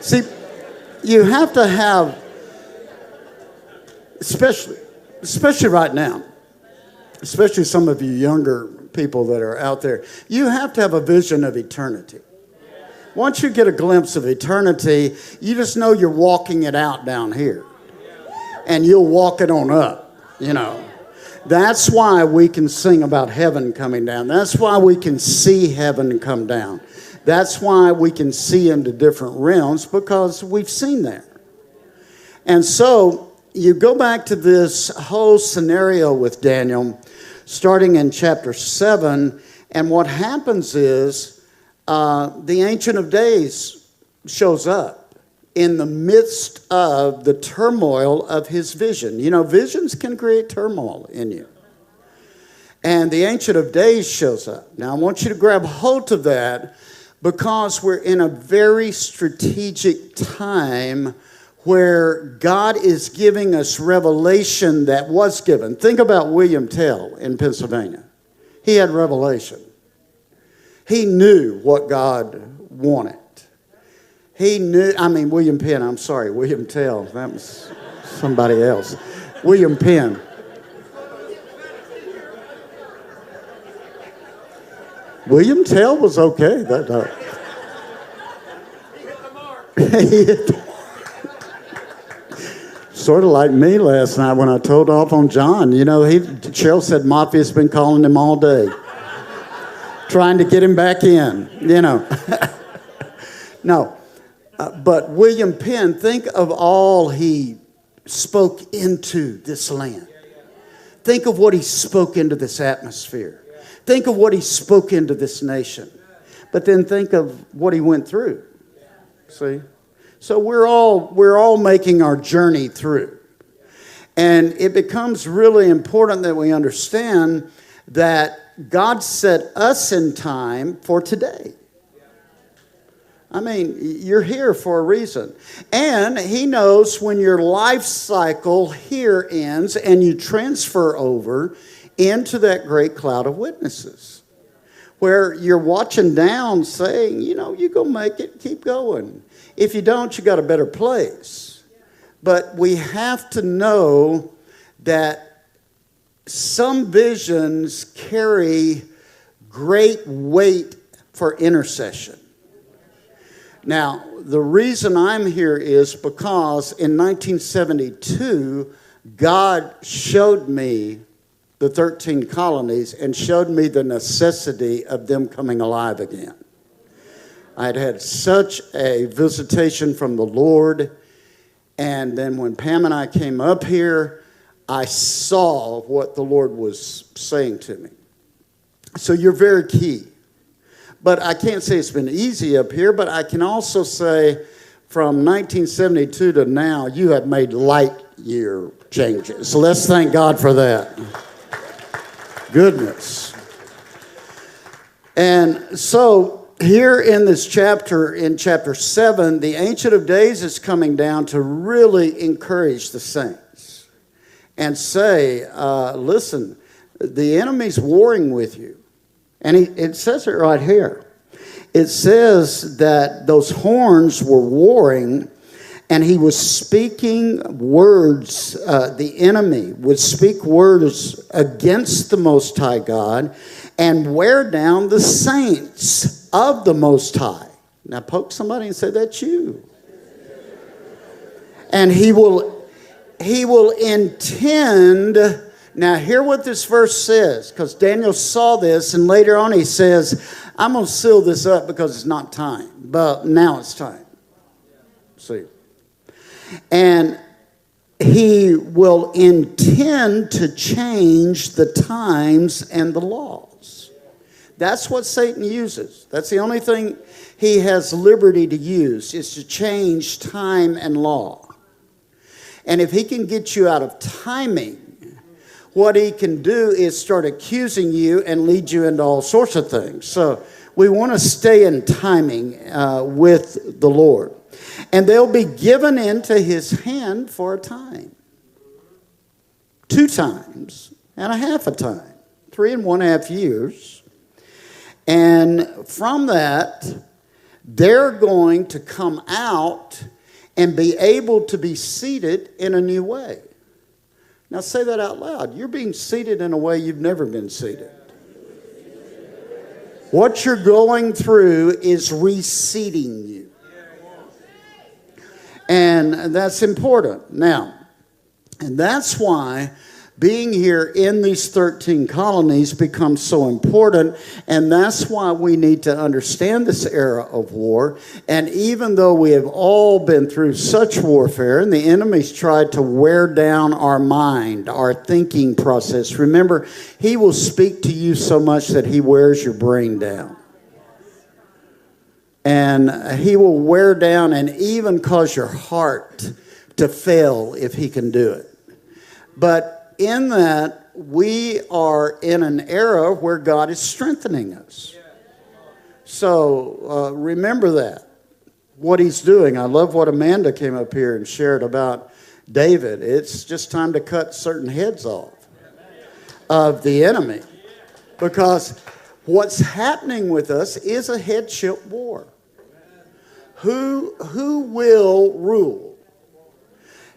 See, you have to have, especially right now, especially some of you younger people that are out there, you have to have a vision of eternity. Once you get a glimpse of eternity, you just know you're walking it out down here. And you'll walk it on up, you know. That's why we can sing about heaven coming down. That's why we can see heaven come down. That's why we can see into different realms, because we've seen there. And so you go back to this whole scenario with Daniel, starting in chapter 7, and what happens is the Ancient of Days shows up in the midst of the turmoil of his vision. You know, visions can create turmoil in you. And the Ancient of Days shows up. Now, I want you to grab hold of that, because we're in a very strategic time where God is giving us revelation that was given. Think about William Tell in Pennsylvania. He had revelation. He knew what God wanted. He knew, William Penn, William Tell. That was somebody else. William Penn. William Tell was okay. He hit the mark. He hit the mark. Sort of like me last night when I told off on John. You know, Cheryl said Mafia's been calling him all day, trying to get him back in, you know. No. But William Penn, think of all he spoke into this land. Think of what he spoke into this atmosphere. Think of what he spoke into this nation. But then think of what he went through. See? So we're all making our journey through. And it becomes really important that we understand that God set us in time for today. You're here for a reason. And he knows when your life cycle here ends and you transfer over into that great cloud of witnesses, where you're watching down saying, you know, you're going to make it, keep going. If you don't, you got a better place. But we have to know that some visions carry great weight for intercession. Now, the reason I'm here is because in 1972, God showed me the 13 colonies and showed me the necessity of them coming alive again. I had such a visitation from the Lord, and then when Pam and I came up here, I saw what the Lord was saying to me. So you're very key. But I can't say it's been easy up here, but I can also say from 1972 to now, you have made light year changes. So let's thank God for that. Goodness. And so here in this chapter, in chapter 7, the Ancient of Days is coming down to really encourage the saints and say, listen, the enemy's warring with you. And it says it right here. It says that those horns were warring, and he was speaking words. The enemy would speak words against the Most High God and wear down the saints of the Most High. Now poke somebody and say, that's you. And he will intend. Now, hear what this verse says, because Daniel saw this, and later on he says, I'm going to seal this up because it's not time, but now it's time. See? And he will intend to change the times and the laws. That's what Satan uses. That's the only thing he has liberty to use, is to change time and law. And if he can get you out of timing, what he can do is start accusing you and lead you into all sorts of things. So we want to stay in timing with the Lord. And they'll be given into his hand for a time. 2 times and a half a time. 3 1/2 years. And from that, they're going to come out and be able to be seated in a new way. Now say that out loud. You're being seated in a way you've never been seated. What you're going through is reseating you. And that's important. Now, and that's why being here in these 13 colonies becomes so important, and that's why we need to understand this era of war. And even though we have all been through such warfare, and the enemy's tried to wear down our mind, our thinking process, remember, he will speak to you so much that he wears your brain down. And he will wear down and even cause your heart to fail if he can do it. But in that, we are in an era where God is strengthening us. So remember that, what he's doing. I love what Amanda came up here and shared about David. It's just time to cut certain heads off of the enemy. Because what's happening with us is a headship war. Who will rule?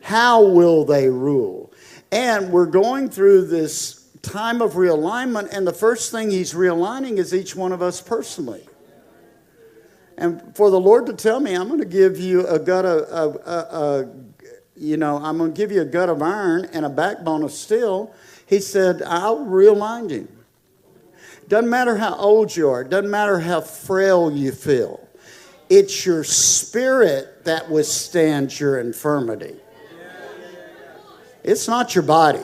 How will they rule? And we're going through this time of realignment, and the first thing he's realigning is each one of us personally. And for the Lord to tell me, I'm going to give you a gut I'm going to give you a gut of iron and a backbone of steel. He said, I'll realign you. Doesn't matter how old you are. Doesn't matter how frail you feel. It's your spirit that withstands your infirmity. It's not your body.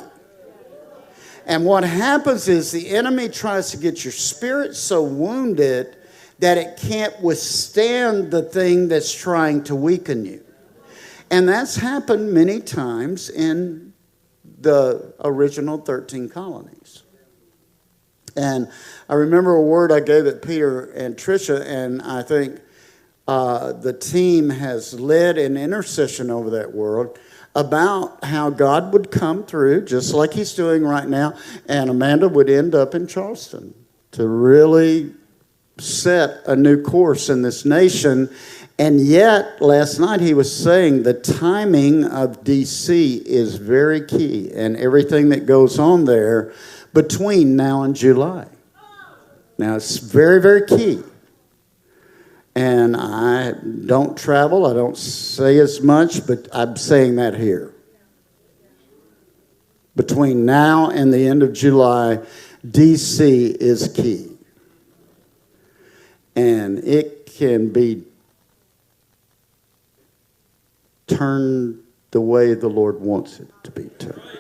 And what happens is the enemy tries to get your spirit so wounded that it can't withstand the thing that's trying to weaken you. And that's happened many times in the original 13 colonies. And I remember a word I gave at Peter and Tricia, and I think the team has led an intercession over that word about how God would come through, just like he's doing right now, and Amanda would end up in Charleston to really set a new course in this nation. And yet, last night he was saying the timing of D.C. is very key, and everything that goes on there between now and July. Now, it's very, very key. And I don't travel, I don't say as much, but I'm saying that here. Between now and the end of July, D.C. is key. And it can be turned the way the Lord wants it to be turned.